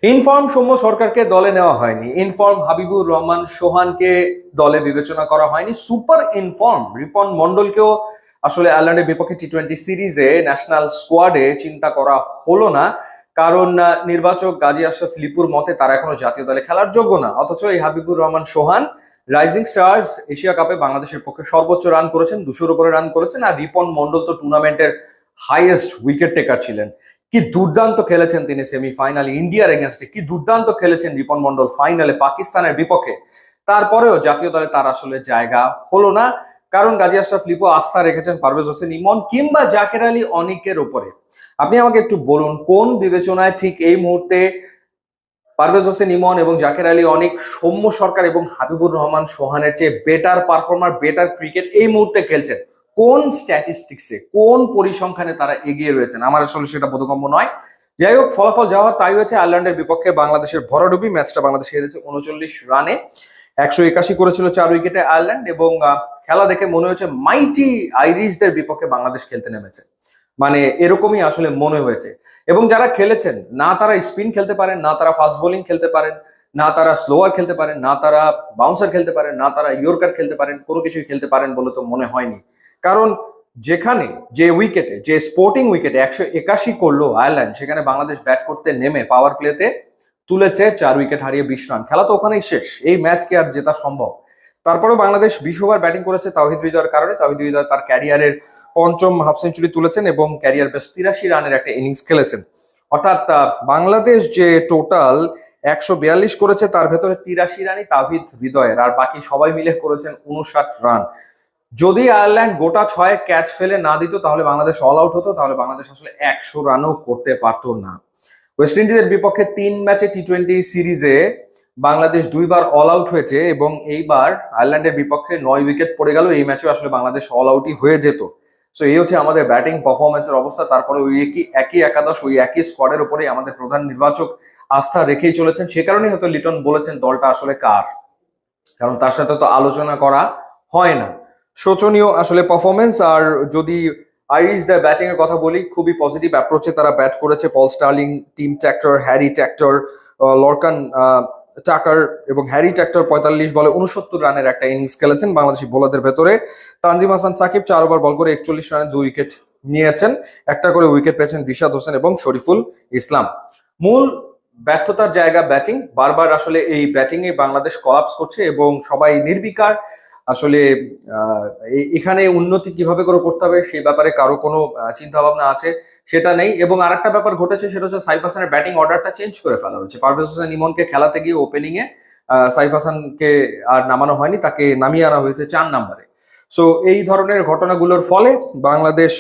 Inform Soumya সরকারকে দলে নেওয়া হয়নি। ইনফর্ম হাবিবুর রহমান সোহানকে দলে বিবেচনা করা হয়নি। সুপার ইনফর্ম রিপন মন্ডলকেও আসলে আয়ারল্যান্ডের বিপক্ষে টি-20 সিরিজে ন্যাশনাল স্কোয়াডে চিন্তা করা হলো না, কারণ নির্বাচক গাজী আশরাফ লিপুর মতে তারা এখনো জাতীয় দলে খেলার যোগ্য না। অথচ এই হাবিবুর রহমান সোহান রাইজিং স্টার্স এশিয়া কাপে বাংলাদেশের পক্ষে সর্বোচ্চ রান করেছেন, 200-র উপরে রান করেছেন। আর রিপন মন্ডল তো টুর্নামেন্টের হাইয়েস্ট উইকেট টেকার ছিলেন। কি দুর্দান্ত খেলেছেন তিনি সেমিফাইনালে ইন্ডিয়ার এগেনস্টে, কি দুর্দান্ত খেলেছেন রিপন মন্ডল ফাইনালে পাকিস্তানের বিপক্ষে। তারপরেও জাতীয় দলে তার আসলে জায়গা হলো না, কারণ গাজী আশরাফ লিপু আস্থা রেখেছেন পারভেজ হোসেন ইমন কিংবা জাকের আলী অনিকের উপরে। আপনি আমাকে একটু বলুন, কোন বিবেচনায় ঠিক এই মুহূর্তে পারভেজ হোসেন ইমন এবং জাকের আলী অনিক সৌম্য সরকার এবং হাবিবুর রহমান সোহানের চেয়ে বেটার পারফর্মার, বেটার ক্রিকেট এই মুহূর্তে খেলছেন? কোন স্ট্যাটিস্টিক্সে, কোন পরিসংখ্যানে তারা এগিয়ে রয়েছেন? আমার আসলে সেটা বোধগম্য নয়। যাই হোক, ফলাফল যা হওয়ার তাই হয়েছে। আয়ারল্যান্ডের বিপক্ষে বাংলাদেশের ভরাডুবি ম্যাচটা বাংলাদেশ হেরেছে 39 রানে। 181 করেছিল 4 উইকেটে আয়ারল্যান্ড, এবং খেলা দেখে মনে হয়েছে মাইটি আইরিশদের বিপক্ষে বাংলাদেশ খেলতে নেমেছে, মানে এরকমই আসলে মনে হয়েছে। এবং যারা খেলেছেন, না তারা স্পিন খেলতে পারেন, না তারা ফাস্ট বোলিং খেলতে পারেন, না তারা স্লোয়ার খেলতে পারেন, না তারা বাউন্সার খেলতে পারেন, না তারা ইয়র্কার খেলতে পারেন, কোনো কিছুই খেলতে পারেন বলে তো মনে হয়নি। কারণ যেখানে যে উইকেটে, যে স্পোর্টিং উইকেটে 181 করলো আয়ারল্যান্ড, সেখানে বাংলাদেশ ব্যাট করতে নেমে পাওয়ার প্লেতে তুলেছে 4 উইকেট হারিয়ে 20 রান। খেলা তো ওখানেই শেষ, এই ম্যাচ কি আর জেতা সম্ভব? তারপরেও বাংলাদেশ 20 ওভার ব্যাটিং করেছে তাওহিদ হৃদয়ের কারণে। তাওহিদ হৃদয় তার ক্যারিয়ারের 5ম হাফ সেঞ্চুরি তুলেছেন এবং ক্যারিয়ার বেশ 83 রানের একটা ইনিংস খেলেছেন। অর্থাৎ বাংলাদেশ যে টোটাল 142 করেছে, তার ভেতরে 83 রানই তাওহিদ হৃদয়ের, আর বাকি সবাই মিলে করেছেন 59 রান। যদি আয়ারল্যান্ড গোটা 6 ক্যাচ ফেলে না দিত, তাহলে বাংলাদেশ অল আউট হতো, তাহলে বাংলাদেশ আসলে 100 রানও করতে পারতো না। ওয়েস্ট ইন্ডিজের বিপক্ষে 3 ম্যাচে টি-20 সিরিজে বাংলাদেশ 2বার অল আউট হয়েছে, এবং এইবার আয়ারল্যান্ডের বিপক্ষে 9 উইকেট পড়ে গেল। এই ম্যাচেও আসলে বাংলাদেশ অল আউটই হয়ে যেত। সো এই হচ্ছে আমাদের ব্যাটিং পারফরমেন্সের অবস্থা। তারপরে ওই একই একাদশ, ওই একই স্কোয়াডের উপরে আমাদের প্রধান নির্বাচক আস্থা রেখেই চলেছেন। সে কারণেই হয়তো লিটন বলেছেন দলটা আসলে কার, কারণ তার সাথে তো আলোচনা করা হয় না। শোচনীয় আসলে পারফরমেন্স। আর যদি আইরিশদের ব্যাটিং এর কথা বলি, খুবই পজিটিভ অ্যাপ্রোচে তারা ব্যাট করেছে। Paul Stirling, team tractor, Harry tractor, Lorcan টাকার এবং হ্যারি ট্যাক্টর 45 বলে 69 রানের একটা ইনিংস খেলেছেন বাংলাদেশি বোলারদের ভেতরে। তানজিম হাসান সাকিব 4 ওভার বল করে 41 রানে 2 উইকেট নিয়েছেন। একটা করে উইকেট পেয়েছেন রিশাদ হোসেন এবং শরীফুল ইসলাম। মূল ব্যর্থতার জায়গা ব্যাটিং। বারবার আসলে এই ব্যাটিং এ বাংলাদেশ কলাপস করছে এবং সবাই নির্বিকার। আসলে এখানে উন্নতি কিভাবে করে করতে হবে সেই ব্যাপারে কারো কোনো চিন্তা ভাবনা আছে সেটা নেই। এবং আরেকটা ব্যাপার ঘটেছে, সেটা হচ্ছে সাইফ হাসানের ব্যাটিং অর্ডারটা চেঞ্জ করে ফেলা হয়েছে। পারভেজ হোসেন ইমনকে খেলাতে গিয়ে ওপেনিং এ সাইফ হাসানকে আর নামানো হয়নি, তাকে নামিয়ে আনা হয়েছে 4 নম্বরে। সো এই ধরনের ঘটনাগুলোর ফলে বাংলাদেশ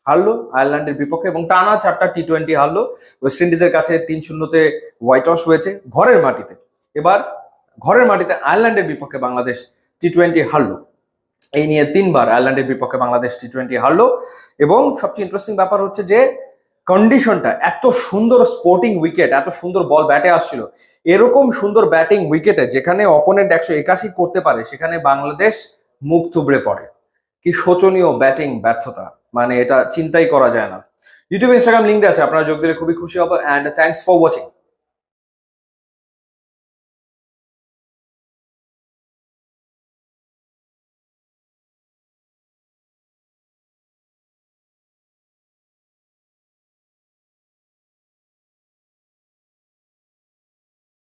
হারলো আয়ারল্যান্ডের বিপক্ষে এবং টানা 4টা টি-20 হারলো। ওয়েস্ট ইন্ডিজের কাছে 3-0 হোয়াইট ওয়াশ হয়েছে ঘরের মাটিতে। এবার ঘরের মাটিতে আয়ারল্যান্ডের বিপক্ষে বাংলাদেশ টি-20 হারলো। এই নিয়ে 3বার আয়ারল্যান্ডের বিপক্ষে বাংলাদেশ টি-20 হারলো। এবং সবচেয়ে ইন্টারেস্টিং ব্যাপার হচ্ছে যে কন্ডিশনটা, এত সুন্দর স্পোর্টিং উইকেট, এত সুন্দর বল ব্যাটে আসছিল, এরকম সুন্দর ব্যাটিং উইকেটে যেখানে অপোনেন্ট 181 করতে পারে, সেখানে বাংলাদেশ মুখ থুবড়ে পড়ে। কি শোচনীয় ব্যাটিং ব্যর্থতা, মানে এটা চিন্তাই করা যায় না। ইউটিউব, ইনস্টাগ্রাম লিঙ্ক দেওয়া আছে, আপনারা যোগ দিলে খুবই খুশি হবো। And thanks for watching.